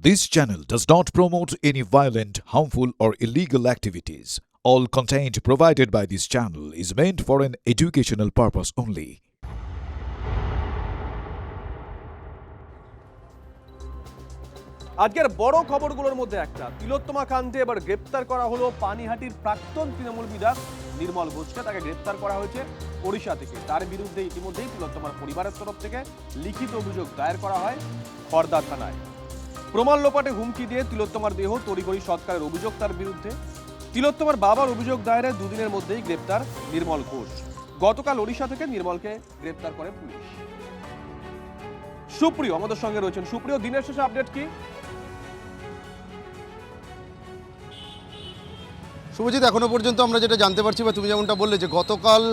This channel does not promote any violent, harmful, or illegal activities. All content provided by this channel is meant for an educational purpose only. আজকের বড় খবরগুলোর মধ্যে একটা, তিলোত্তমা কাণ্ডে এবার গ্রেপ্তার করা হলো পানিহাটির প্রাক্তন তৃণমূল বিধায়ক নির্মল ঘোষকে। তাকে গ্রেপ্তার করা হয়েছে ওড়িশা থেকে। তার বিরুদ্ধে ইতিমধ্যেই তিলোত্তমার পরিবারের তরফ থেকে লিখিত অভিযোগ দায়ের করা হয় খড়দা থানায়। প্রমাণ লোপাটে হুমকি দিয়ে তিলোত্তমার দেহ তড়িঘড়ি সৎকারের অভিযোগ তার বিরুদ্ধে। তিলোত্তমার বাবার অভিযোগ দায়েরের দুদিনের মধ্যেই গ্রেপ্তার নির্মল ঘোষ। গতকাল ওড়িশা থেকে নির্মলকে গ্রেপ্তার করে পুলিশ। সুপ্রিয় আমাদের সঙ্গে রয়েছেন। সুপ্রিয়, দিনের শেষে আপডেট কি? শুভজিৎ, এখনো পর্যন্ত আমরা যেটা জানতে পারছি বা তুমি যেমনটা বললে যে গতকাল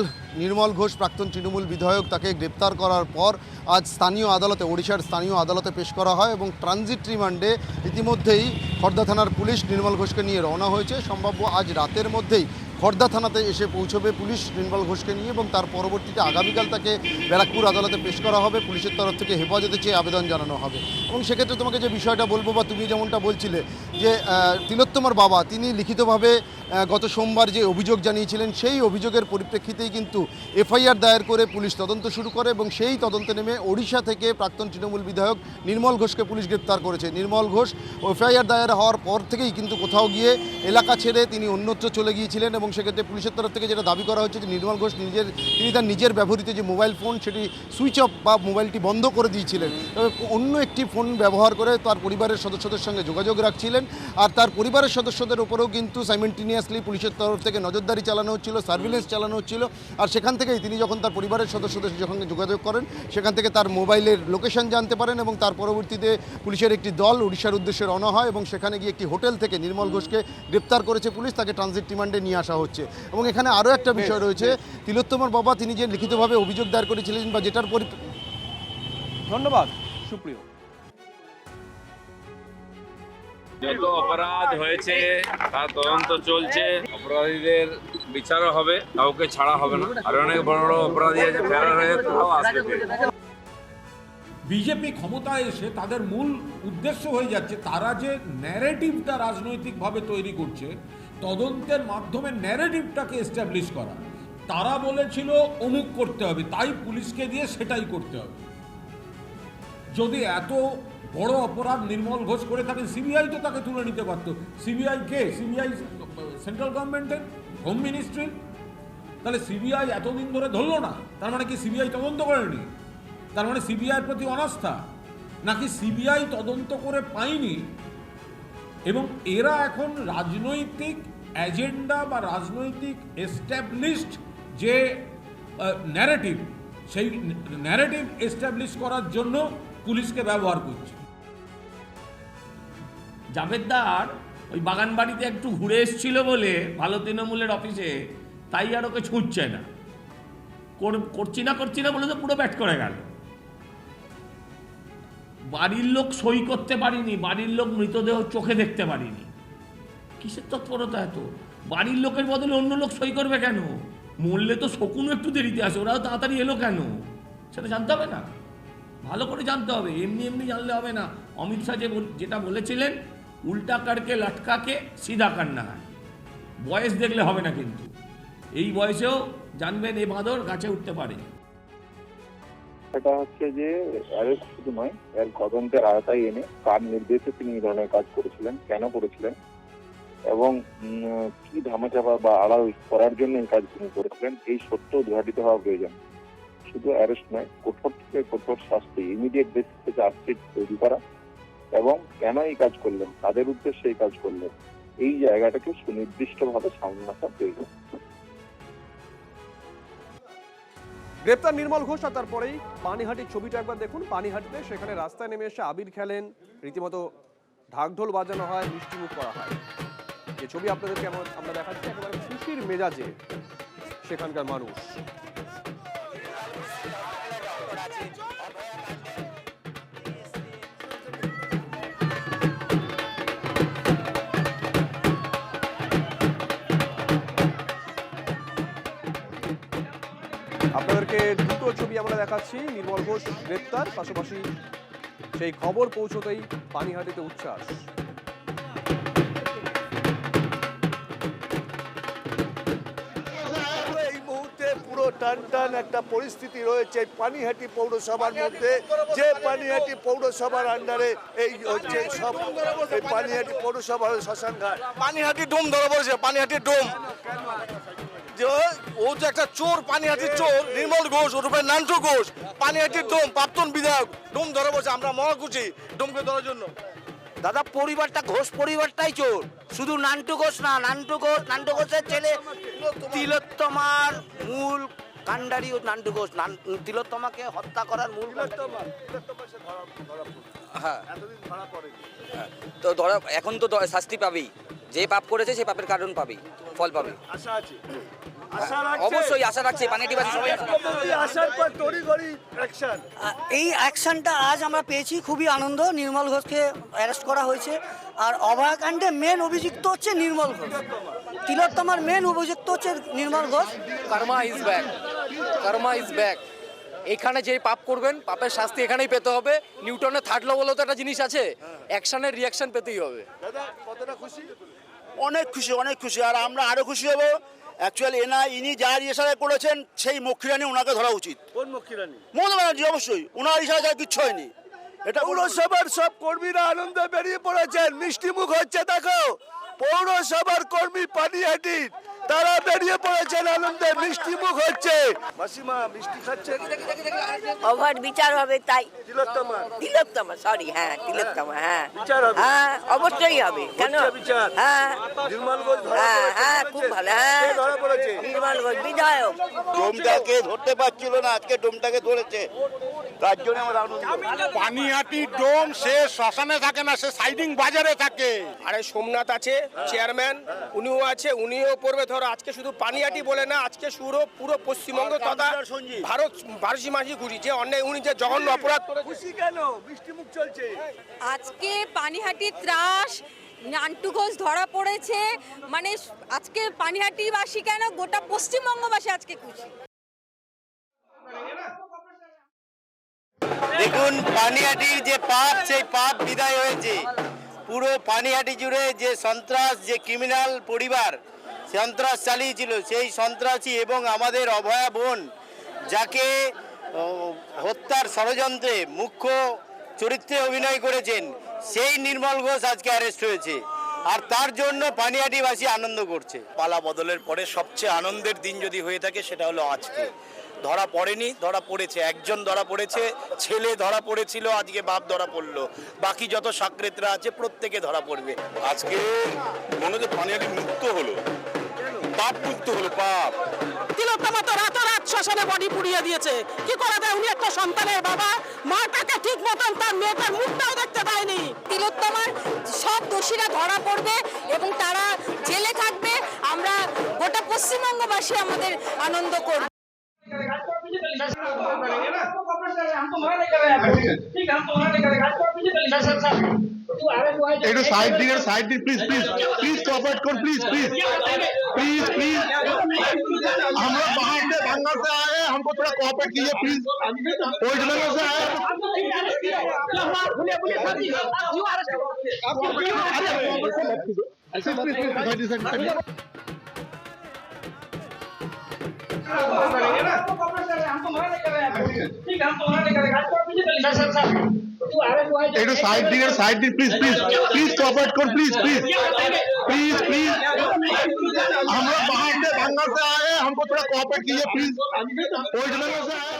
নির্মল ঘোষ প্রাক্তন তৃণমূল বিধায়ক, তাকে গ্রেপ্তার করার পর আজ স্থানীয় আদালতে, ওড়িশার স্থানীয় আদালতে পেশ করা হয় এবং ট্রানজিট রিমান্ডে ইতিমধ্যেই খড়দা থানার পুলিশ নির্মল ঘোষকে নিয়ে রওনা হয়েছে। সম্ভাব্য আজ রাতের মধ্যেই খড়দা থানাতে এসে পৌঁছবে পুলিশ নির্মল ঘোষকে নিয়ে এবং তার পরবর্তীতে আগামীকাল তাকে ব্যারাকপুর আদালতে পেশ করা হবে। পুলিশের তরফ থেকে হেফাজতে চেয়ে আবেদন জানানো হবে। এবং সেক্ষেত্রে তোমাকে যে বিষয়টা বলবো বা তুমি যেমনটা বলছিলে যে তিলোত্তমার বাবা তিনি লিখিতভাবে গত সোমবার যে অভিযোগ জানিয়েছিলেন, সেই অভিযোগের পরিপ্রেক্ষিতেই কিন্তু এফআইআর দায়ের করে পুলিশ তদন্ত শুরু করে এবং সেই তদন্তে নেমে ওড়িশা থেকে প্রাক্তন তৃণমূল বিধায়ক নির্মল ঘোষকে পুলিশ গ্রেপ্তার করেছে। নির্মল ঘোষ এফআইআর দায়ের হওয়ার পর থেকেই কিন্তু কোথাও গিয়ে এলাকা ছেড়ে তিনি অন্যত্র চলে গিয়েছিলেন এবং সেক্ষেত্রে পুলিশের তরফ থেকে যেটা দাবি করা হচ্ছে যে নির্মল ঘোষ তিনি তার নিজের ব্যবহৃত যে মোবাইল ফোন সেটি সুইচ অফ বা মোবাইলটি বন্ধ করে দিয়েছিলেন। অন্য একটি ফোন ব্যবহার করে তার পরিবারের সদস্যদের সঙ্গে যোগাযোগ রাখছিলেন। আর তার পরিবারের সদস্যদের উপরেও কিন্তু সাইমেন্টেনিয়াসলি পুলিশের তরফ থেকে নজরদারি চালানো হচ্ছিল, সার্ভিলেন্স চালানো হচ্ছিল। আর সেখান থেকেই তিনি যখন তার পরিবারের সদস্যদের সঙ্গে যোগাযোগ করেন, সেখান থেকে তার মোবাইলের লোকেশন জানতে পারেন এবং তার পরবর্তীতে পুলিশের একটি দল উড়িষ্যার উদ্দেশ্যে রওনা হয় এবং সেখানে গিয়ে একটি হোটেল থেকে নির্মল ঘোষকে গ্রেপ্তার করেছে পুলিশ। তাকে ট্রানজিট রিমান্ডে নিয়ে আসা হচ্ছে। এবং এখানে আরও একটা বিষয় রয়েছে, তিলোত্তমার বাবা তিনি যে লিখিতভাবে অভিযোগ দায়ের করেছিলেন বা যেটার ধন্যবাদ সুপ্রিয়। যত অপরাধ হয়েছে তার তদন্ত চলছে, অপরাধীদের বিচারও হবে, কাউকে ছাড়া হবে না। আর অনেক বড় বড় অপরাধী আছে ফেরার হয়ে তাও আসবে। বিজেপি ক্ষমতায় এসে তাদের মূল উদ্দেশ্য হয়ে যাচ্ছে তারা যে ন্যারেটিভটা রাজনৈতিকভাবে তৈরি করছে, তদন্তের মাধ্যমে ন্যারেটিভটাকে এস্টাবলিশ করা। তারা বলেছিল অমুক করতে হবে, তাই পুলিশকে দিয়ে সেটাই করতে হবে। যদি এত বড় অপরাধ নির্মল ঘোষ করে থাকেন, সিবিআই তো তাকে তুলে নিতে পারতো। সিবিআই কে? সিবিআই সেন্ট্রাল গভর্নমেন্টের হোম মিনিস্ট্রি। তাহলে সিবিআই এতদিন ধরে ধরলো না, তার মানে কি সিবিআই তদন্ত করেনি? তার মানে সিবিআইয়ের প্রতি অনাস্থা, নাকি সিবিআই তদন্ত করে পায়নি এবং এরা এখন রাজনৈতিক এজেন্ডা বা রাজনৈতিক এস্টাবলিশড যে ন্যারেটিভ, সেই ন্যারেটিভ এস্টাবলিশ করার জন্য পুলিশকে ব্যবহার করছে। জাভেদদার ওই বাগান বাড়িতে একটু ঘুরে এসেছিল বলে ভালো তৃণমূলের অফিসে, তাই আর ওকে ছুটছে না। করছি না বলে তো পুরো ব্যাট করে গেল। বাড়ির লোক সই করতে পারিনি, বাড়ির লোক মৃতদেহ চোখে দেখতে পারিনি। কিসের তৎপরতা এত? বাড়ির লোকের বদলে অন্য লোক সই করবে কেন? মরলে তো শকুনও একটু দেরিতে আসে, ওরাও তাড়াতাড়ি এলো কেন সেটা জানতে হবে না? ভালো করে জানতে হবে, এমনি জানলে হবে না। অমিত শাহ যেটা বলেছিলেন, উল্টা কারকে লটকাকে সিধা কান্না হয়। বয়স দেখলে হবে না, কিন্তু এই বয়সেও জানবেন এ বাঁদর গাছে উঠতে পারে। এটা হচ্ছে যে অ্যারেস্ট শুধু নয়, এর তদন্তের আওতায় এনে কার নির্দেশে তিনি এই ধরনের কাজ করেছিলেন, কেন করেছিলেন এবং কি ধামাচাপা বা আড়াল করার জন্য এই কাজ তিনি করেছিলেন, এই সত্য উদ্ঘাটিত হওয়া প্রয়োজন। শুধু অ্যারেস্ট নয়, কঠোর থেকে কঠোর শাস্তি, ইমিডিয়েট বেসিস থেকে চার্জশিট তৈরি করা এবং কেন এই কাজ করলেন, তাদের উদ্দেশ্যে এই কাজ করলেন, এই জায়গাটাকে সুনির্দিষ্টভাবে সামনে আসা প্রয়োজন। গ্রেপ্তার নির্মল ঘোষ। আর তারপরেই পানিহাটির ছবিটা একবার দেখুন। পানিহাটিতে সেখানে রাস্তায় নেমে এসে আবির খেলেন, রীতিমতো ঢাকঢোল বাজানো হয়, মিষ্টিমুখ করা হয়। এই ছবি আপনাদেরকে আমরা দেখাচ্ছি। একেবারে খুশির মেজাজে সেখানকার মানুষ। আপনাদেরকে দুটো ছবি আমরা দেখাচ্ছি। নির্মল ঘোষ গ্রেপ্তার, পাশাপাশি সেই খবর পৌঁছতেই পানিহাটিতে উচ্ছ্বাস। এই মুহূর্তে পুরো টান একটা পরিস্থিতি রয়েছে পানিহাটি পৌরসভার মধ্যে, যে পানিহাটি পৌরসভার আন্ডারে এই হচ্ছে সব পানিহাটি পৌরসভা শ্মশানঘাট। পানিহাটি ডোম ধরা পড়েছে, পানিহাটির ডোম যে ও যে একটা চোর, পানিহাটির চোর নির্মল ঘোষ ওরূপে নান্টু ঘোষ, পানিহাটির ডোম প্রাক্তন বিধায়ক, ডোম ধরা পড়েছে। আমরা মহা খুশি ডোমকে ধরার জন্য। দাদা পরিবারটা ঘোষ পরিবারটাই চোর, শুধু নান্টু ঘোষ না, নান্টু ঘোষের ছেলে তিলোত্তমার মূল কাণ্ডারি ও নান্টু ঘোষ। তিলোত্তমাকে হত্যা করার মূল হ্যাঁ তো ধরা, এখন তো শাস্তি পাবেই, যে পাপ করেছে সে পাপের কারণ পাবেই, ফল পাবে। আশা আছে, অবশ্যই আশা রাখছে পানিহাটিবাসী সবাই। আসার পর তড়িঘড়ি অ্যাকশন। এই অ্যাকশনটা আজ আমরা পেয়েছি, খুবই আনন্দ। নির্মল ঘোষকে অ্যারেস্ট করা হয়েছে। আর অভয়াকাণ্ডে মেন অভিযুক্ত হচ্ছে নির্মল ঘোষ, তিলোত্তমার মেন অভিযুক্ত হচ্ছে Nirmal Ghosh. Karma is back, karma is back. এখানে যে পাপ করবেন পাপের শাস্তি এখানেই পেতে হবে। নিউটনের থার্ড ল বলে তো একটা জিনিস আছে, অ্যাকশনের রিয়াকশন পেতেই হবে। দাদা কতটা খুশি? অনেক খুশি, অনেক খুশি। আর আমরা আরো খুশি হব, অ্যাকচুয়ালি ইনি যার ইশারা করেছেন সেই মক্ষীরানী ওনাকে ধরা উচিত। কোন মক্ষীরানী? মমতা ব্যানার্জি, অবশ্যই ওনার ইশারা যা কিচ্ছু হয়নি। এটা পৌরসভার সব কর্মীরা আনন্দে বেরিয়ে পড়েছেন, মিষ্টি মুখ হচ্ছে। দেখো পৌরসভার কর্মী পানিহাটির, তারা বেরিয়ে পড়েছেন আনন্দে, মিষ্টি মুখ হচ্ছে। মাসিমা মিষ্টি খাচ্ছে। ওভার বিচার হবে তাই। তিলোত্তমা, তিলোত্তমা, সরি, হ্যাঁ তিলোত্তমা, হ্যাঁ বিচার হবে। হ্যাঁ অবশ্যই হবে, কেন? হচ্ছে বিচার। হ্যাঁ নির্মল ঘোষ ধরা হ্যাঁ পড়েছে। হ্যাঁ খুব ভালো, হ্যাঁ কে ধরা পড়েছে? নির্মল ঘোষ বিধায়ক। ডোমটাকে ধরতে পারছিল না, আজকে ডোমটাকে ধরেছে, তার জন্য আমার আনন্দ। পানিহাটি ডোম সে শ্মশানে থাকে না, সে সাইডিং বাজারে থাকে। আরে সোমনাথ আছে চেয়ারম্যান, উনিও আছে, উনিও পড়বে ধরো। আজকে শুধু পানিহাটি বলে না, আজকে পুরো পশ্চিমবঙ্গ তথা ভারতবাসী খুশি যে অন্যায় উনি যে জঘন্য অপরাধ করেছে। খুশি কেন? মিষ্টি মুখ চলছে। আজকে পানিহাটি ত্রাস, নান্টু ঘোষ ধরা পড়েছে, মানে আজকে পানিহাটিবাসী কেন গোটা পশ্চিমবঙ্গবাসী আজকে খুশি। দেখুন পানিহাটির যে পাপ, সেই পাপ বিদায় হয়েছে। পুরো পানিহাটি জুড়ে যে সন্ত্রাস, যে ক্রিমিনাল পরিবার সন্ত্রাস চালিয়েছিল, সেই সন্ত্রাসী এবং আমাদের অভয়া বোন যাকে হত্যার ষড়যন্ত্রে মুখ্য চরিত্রে অভিনয় করেছেন, সেই নির্মল ঘোষ আজকে অ্যারেস্ট হয়েছে। আর তার জন্য পানিহাটিবাসী আনন্দ করছে। পালা বদলের পরে সবচেয়ে আনন্দের দিন যদি হয়ে থাকে সেটা হলো আজকে। ধরা পড়েনি, ধরা পড়েছে, একজন ধরা পড়েছে, ছেলে ধরা পড়েছিল, আজকে বাপ ধরা পড়লো, বাকি যত সাকরেতরা আছে প্রত্যেকে ধরা পড়বে। আজকে মনে হচ্ছে পানিহাটি মুক্ত হলো, পাপ মুক্ত হলো, পাপ। তিলোত্তমা তো রাতারাত শ্মশানে বডি পুড়িয়ে দিয়েছে, কি করে দেয়? উনি একটা সন্তানের বাবা, মাটাকে ঠিক মতন তার মেয়েটার মুখটাও দেখতে পায়নি। তিলোত্তমার সব দোষীরা ধরা পড়বে এবং তারা জেলে থাকবে। আমরা গোটা পশ্চিমবঙ্গবাসী আমাদের আনন্দ করব। একটু সাইড দিন প্লিজ কোঅপারেট করুন, প্লিজ हम लोग बाहर से बंगाल से आए हैं, हमको थोड़ा कोऑपरेट कीजिए प्लीज। वेस्ट बंगाल से आए একটু সাইড দিন প্লিজ কোঅপারেট করুন, প্লিজ हम लोग बाहर से बंगाल से आए हैं, हमको थोड़ा कोऑपरेट कीजिए प्लीज। वेस्ट बंगाल से आए।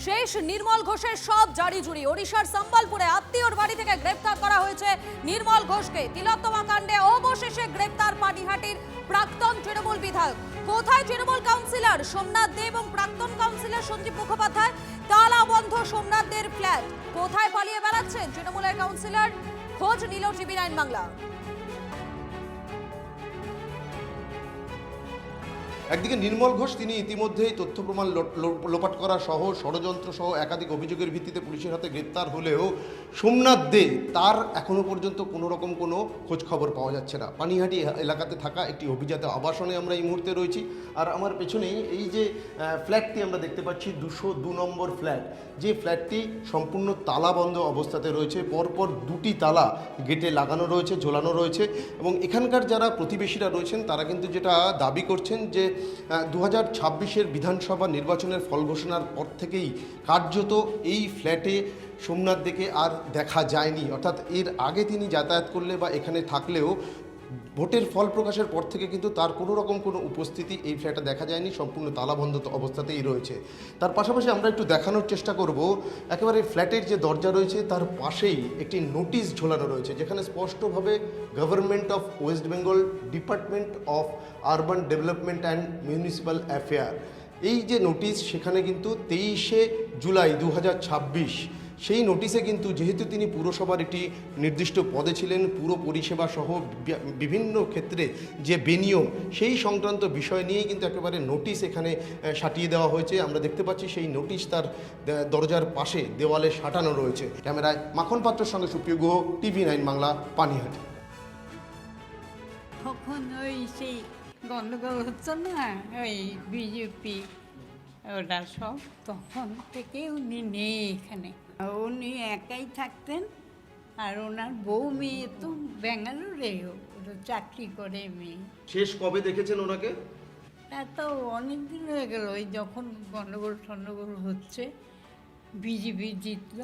শেষ নির্মল ঘোষের সব জারি জুড়ি। ওড়িশার সম্বলপুরে আত্মীয়র বাড়ি থেকে গ্রেফতার করা হয়েছে নির্মল ঘোষকে। তিলোত্তমা কাণ্ডে অবশেষে গ্রেফতার পানিহাটির প্রাক্তন তৃণমূল বিধায়ক। কোথায় তৃণমূল কাউন্সিলর সোমনাথ দে এবং প্রাক্তন কাউন্সিলর সঞ্জীব মুখোপাধ্যায়? তালা বন্ধ সোমনাথ দের ফ্ল্যাট। কোথায় পালিয়ে বেড়াচ্ছেন তৃণমূলের কাউন্সিলর? খোঁজ নিল টিভি 9 বাংলা। একদিকে নির্মল ঘোষ, তিনি ইতিমধ্যেই তথ্য প্রমাণ লোপাট করা সহ ষড়যন্ত্র সহ একাধিক অভিযোগের ভিত্তিতে পুলিশের হাতে গ্রেপ্তার হলেও সোমনাথ দে তার এখনও পর্যন্ত কোনো রকম কোনো খোঁজ খবর পাওয়া যাচ্ছে না। পানিহাটি এলাকাতে থাকা একটি অভিজাত আবাসনে আমরা এই মুহূর্তে রয়েছি, আর আমার পেছনেই এই যে ফ্ল্যাটটি আমরা দেখতে পাচ্ছি 202 নম্বর ফ্ল্যাট, যে ফ্ল্যাটটি সম্পূর্ণ তালাবন্ধ অবস্থাতে রয়েছে। পরপর দুটি তালা গেটে লাগানো রয়েছে, ঝোলানো রয়েছে, এবং এখানকার যারা প্রতিবেশীরা রয়েছেন তারা কিন্তু যেটা দাবি করছেন যে 2026-এর বিধানসভা নির্বাচনের ফল ঘোষণার পর থেকেই কার্যত এই ফ্ল্যাটে সোমনাথ দেকে আর দেখা যায়নি। অর্থাৎ এর আগে তিনি যাতায়াত করলে বা এখানে থাকলেও ভোটের ফল প্রকাশের পর থেকে কিন্তু তার কোনো রকম কোনো উপস্থিতি এই ফ্ল্যাটে দেখা যায়নি, সম্পূর্ণ তালাবন্ধ অবস্থাতেই রয়েছে। তার পাশাপাশি আমরা একটু দেখানোর চেষ্টা করব, একেবারে ফ্ল্যাটের যে দরজা রয়েছে তার পাশেই একটি নোটিশ ঝোলানো রয়েছে, যেখানে স্পষ্টভাবে government of West Bengal, department of urban development and municipal affair, এই যে নোটিশ, সেখানে কিন্তু 23শে জুলাই 2026 সেই নোটিশে কিন্তু যেহেতু তিনি পুরসভার একটি নির্দিষ্ট পদে ছিলেন, পুরো পরিষেবা সহ বিভিন্ন ক্ষেত্রে যে বেনিয়ম, সেই সংক্রান্ত বিষয় নিয়েই কিন্তু একেবারে নোটিশ এখানে সাটিয়ে দেওয়া হয়েছে। আমরা দেখতে পাচ্ছি সেই নোটিশ তার দরজার পাশে দেওয়ালে সাটানো রয়েছে। ক্যামেরায় মাখন পাত্রের সঙ্গে সুপ্রিয় গুহ, TV9 বাংলা, পানিহাটি। তখন ওই সেই গন্ডগোল হচ্ছে না, ওই বিজেপি ওরা সব, তখন থেকে উনি নেই এখানে। উনি একাই থাকতেন, আর ওনার বউ মেয়ে তো ব্যাঙ্গালোরে চাকরি করে মেয়ে। শেষ কবে দেখেছেন ওনাকে? তা তো অনেক দিন হয়ে গেল, ওই যখন গন্ডগোল হচ্ছে, বিজেপি জিতল।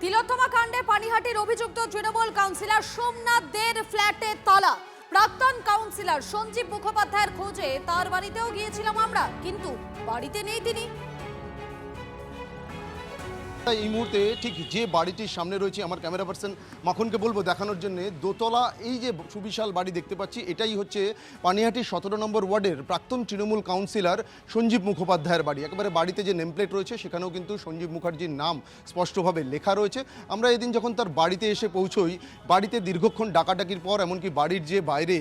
তিলোত্তমা কাণ্ডে পানিহাটির অভিযুক্ত তৃণমূল কাউন্সিলর সোমনাথ দের ফ্ল্যাটে তালা। প্রাক্তন কাউন্সিলর সঞ্জীব মুখোপাধ্যায়ের খোঁজে তার বাড়িতেও গিয়েছিলাম আমরা, কিন্তু বাড়িতে নেই তিনি। এই মুহূর্তে ঠিক যে বাড়িটির সামনে রয়েছে, আমার ক্যামেরা পার্সন মাখনকে বলবো দেখানোর জন্য, দোতলা এই যে সুবিশাল বাড়ি দেখতে পাচ্ছি, এটাই হচ্ছে পানিহাটির 17 নম্বর ওয়ার্ডের প্রাক্তন তৃণমূল কাউন্সিলর সঞ্জীব মুখোপাধ্যায়ের বাড়ি। একেবারে বাড়িতে যে নেমপ্লেট রয়েছে সেখানেও কিন্তু সঞ্জীব মুখার্জির নাম স্পষ্টভাবে লেখা রয়েছে। আমরা এদিন যখন তার বাড়িতে এসে পৌঁছই, বাড়িতে দীর্ঘক্ষণ ডাকাডাকির পর, এমনকি বাড়ির যে বাইরে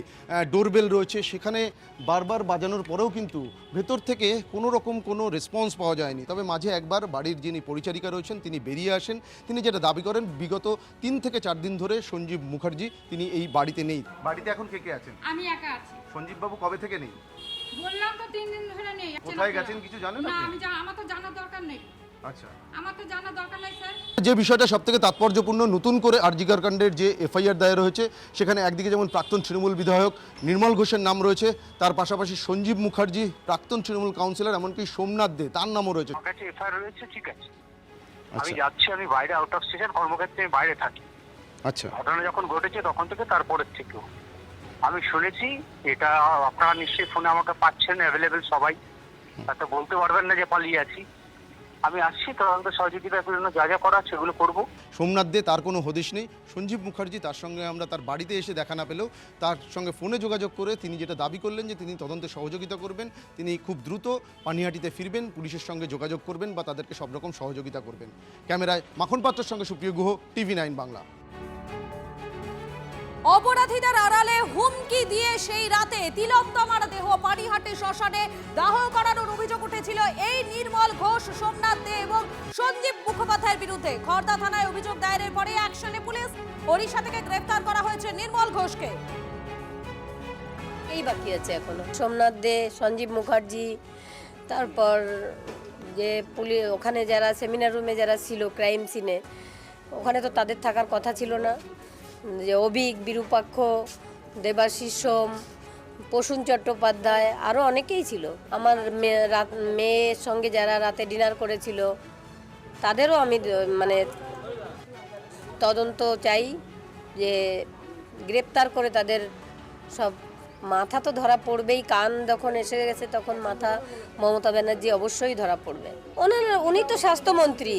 ডোরবেল রয়েছে সেখানে বারবার বাজানোর পরেও কিন্তু ভেতর থেকে কোনো রকম কোনো রেসপন্স পাওয়া যায়নি। তবে মাঝে একবার বাড়ির যিনি পরিচারিকা রয়েছেন তিনি বেরিয়ে আসেন। তিনি যেটা দাবি করেন, বিগত 3 থেকে 4 দিন ধরে সঞ্জীব মুখার্জি তিনি এই বাড়িতে নেই। বাড়িতে এখন কে কে আছেন? আমি একা আছি। সঞ্জীব বাবু কবে থেকে নেই? বললাম তো 3 দিন ধরে নেই। কোথায় গেছেন কিছু জানেন না, আপনি? আমার তো জানার দরকার নেই। আচ্ছা, আমার তো জানার দরকার নেই স্যার। যে বিষয়টা সবথেকে তাৎপর্যপূর্ণ, নতুন করে আরজিকর কাণ্ডের যে এফআইআর দায়ের হয়েছে, সেখানে একদিকে যেমন প্রাক্তন তৃণমূল বিধায়ক নির্মল ঘোষের নাম রয়েছে, তার পাশাপাশি সঞ্জীব মুখার্জি প্রাক্তন তৃণমূল কাউন্সিলর, এমনকি সোমনাথ দে তার নামও রয়েছে। আমার কাছে এফআইআর রয়েছে, ঠিক আছে। আমি যাচ্ছি, আমি বাইরে আউট অফ স্টেশন কর্মক্ষেত্রে বাইরে থাকি। আচ্ছা, ঘটনা যখন ঘটেছে তখন থেকে, তারপরের থেকেও আমি শুনেছি এটা। আপনারা নিশ্চয়ই ফোনে আমাকে পাচ্ছেন, অ্যাভেলেবেল সবাই, তাতে বলতে পারবেন না যে পালিয়ে আছি। আমি আসছি, তদন্ত সহযোগিতার জন্য যা যা করা সেগুলো করবো। সোমনাথ দে তার কোনো হদিশ নেই। সঞ্জীব মুখার্জি, তার সঙ্গে আমরা তার বাড়িতে এসে দেখা না পেলেও তার সঙ্গে ফোনে যোগাযোগ করে তিনি যেটা দাবি করলেন যে তিনি তদন্তে সহযোগিতা করবেন, তিনি খুব দ্রুত পানিহাটিতে ফিরবেন, পুলিশের সঙ্গে যোগাযোগ করবেন বা তাদেরকে সব রকম সহযোগিতা করবেন। ক্যামেরায় মাখন পাত্রের সঙ্গে সুপ্রিয় গুহ, TV9 বাংলা। অপরাধীদের আড়ালে হুমকি দিয়ে সেই রাতে তিলোত্তমার দেহ পানিহাটি শ্মশানে দাহ করানোর অভিযোগ উঠেছিল এই নির্মল ঘোষ, সোমনাথ দে এবং সঞ্জীব মুখোপাধ্যায়ের বিরুদ্ধে। খড়দা থানায় অভিযোগ দায়েরের পরে অ্যাকশনে পুলিশ। ওড়িশা থেকে গ্রেফতার করা হয়েছে নির্মল ঘোষকে। এই বাকি আছে এখনো সোমনাথ দে, সঞ্জীব মুখার্জি, তারপর যে পুলিশ ওখানে যারা সেমিনার রুমে যারা ছিল ক্রাইম সিনে, ওখানে তো তাদের থাকার কথা ছিল না। যে অভিক, বিরূপাক্ষ, দেবাশিস সোম, প্রসূন চট্টোপাধ্যায়, আরও অনেকেই ছিল। আমার মেয়ের সঙ্গে যারা রাতে ডিনার করেছিল তাদেরও আমি মানে তদন্ত চাই, যে গ্রেপ্তার করে তাদের সব। মাথা তো ধরা পড়বেই, কান যখন এসে গেছে তখন মাথা মমতা ব্যানার্জি অবশ্যই ধরা পড়বে। উনি তো স্বাস্থ্যমন্ত্রী,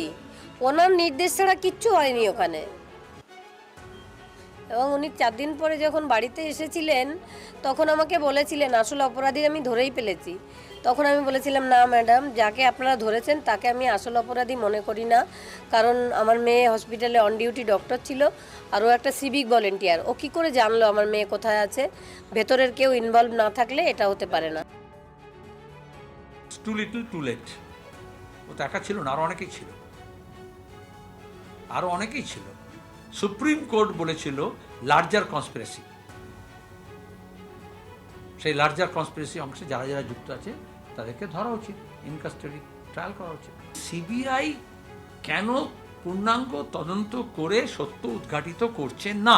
ওনার নির্দেশ ছাড়া কিচ্ছু হয়নি ওখানে। এবং উনি 4 দিন পরে যখন বাড়িতে এসেছিলেন তখন আমাকে বলেছিলেন আসলে অপরাধী আমি ধরেই ফেলেছি। তখন আমি বলেছিলাম, না ম্যাডাম, যাকে আপনারা ধরেছেন তাকে আমি আসল অপরাধী মনে করি না, কারণ আমার মেয়ে হসপিটালে অন ডিউটি ডক্টর ছিল, আর ও একটা সিভিক ভলেন্টিয়ার। ও কী করে জানলো আমার মেয়ে কোথায় আছে? ভেতরের কেউ ইনভলভ না থাকলে এটা হতে পারে না। Too little too late. ও তো একা ছিল না, আরও অনেকেই ছিল। সুপ্রিম কোর্ট বলেছিল লার্জার কনস্পিরেসি। সেই লার্জার কনস্পিরেসি অংশে যারা যারা যুক্ত আছে তাদেরকে ধরা উচিত, ইন কাস্টাডি ট্রায়াল করা উচিত। সিবিআই কেন পূর্ণাঙ্গ তদন্ত করে সত্য উদ্ঘাটিত করছে না,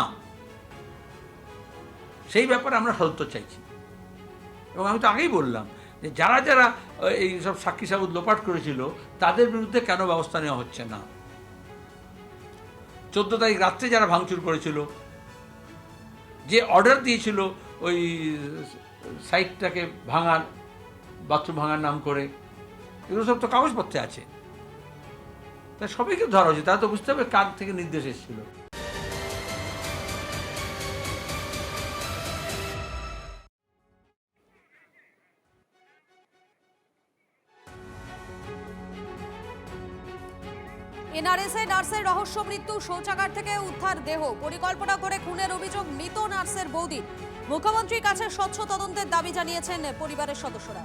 সেই ব্যাপারে আমরা সত্য চাইছি। এবং আমি তো আগেই বললাম যে যারা যারা এই সব সাক্ষী সাবুত লোপাট করেছিল তাদের বিরুদ্ধে কেন ব্যবস্থা নেওয়া হচ্ছে না। 14 তারিখ রাত্রে যারা ভাঙচুর করেছিল, যে অর্ডার দিয়েছিল ওই সাইটটাকে ভাঙার, বাথরুম ভাঙার নাম করে, এগুলো সব তো কাগজপত্রে আছে। তাই সবাইকে ধরা হয়েছে, তারা তো বুঝতে হবে কার থেকে নির্দেশ এসেছিল। এনআরএসে নার্সের রহস্য মৃত্যু, শৌচাগার থেকে উদ্ধার দেহ, পরিকল্পনা করে খুনের অভিযোগ মৃত নার্সের বৌদির। মুখ্যমন্ত্রীর কাছে স্বচ্ছ তদন্তের দাবি জানিয়েছেন পরিবারের সদস্যরা।